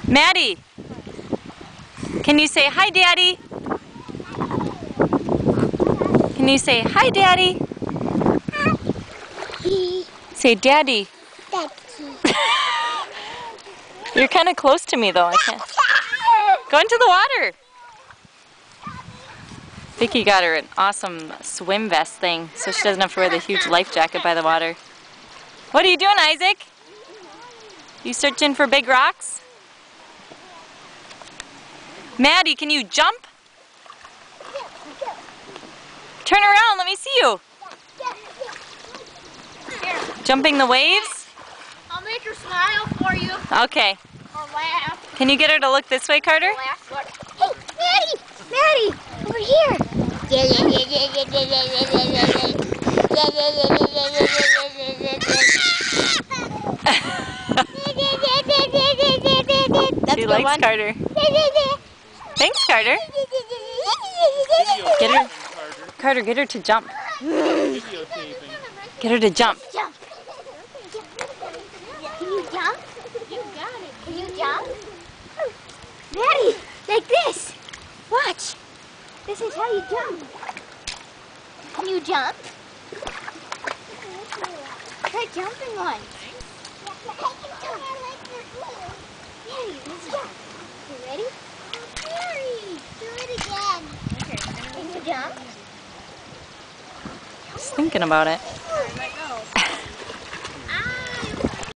Maddie, can you say hi, Daddy? Can you say hi, Daddy? Say Daddy. You're kind of close to me though. I can't. Go into the water. Vicky got her an awesome swim vest thing so she doesn't have to wear the huge life jacket by the water. What are you doing, Isaac? You searching for big rocks? Maddie, can you jump? Turn around, let me see you. Jumping the waves? I'll make her smile for you. Okay. Or laugh. Can you get her to look this way, Carter? Laugh. Look. Hey, Maddie! Maddie! Over here! She likes Carter. Thanks, Carter. Get her, Carter, get her to jump. Get her to jump. Jump. Can you jump? You got it. Can you jump? Maddie, like this. Watch. This is how you jump. Can you jump? Try jumping once. Maddie, let's jump. You ready? Mary, do it again. Okay. Can you jump? Just thinking about it.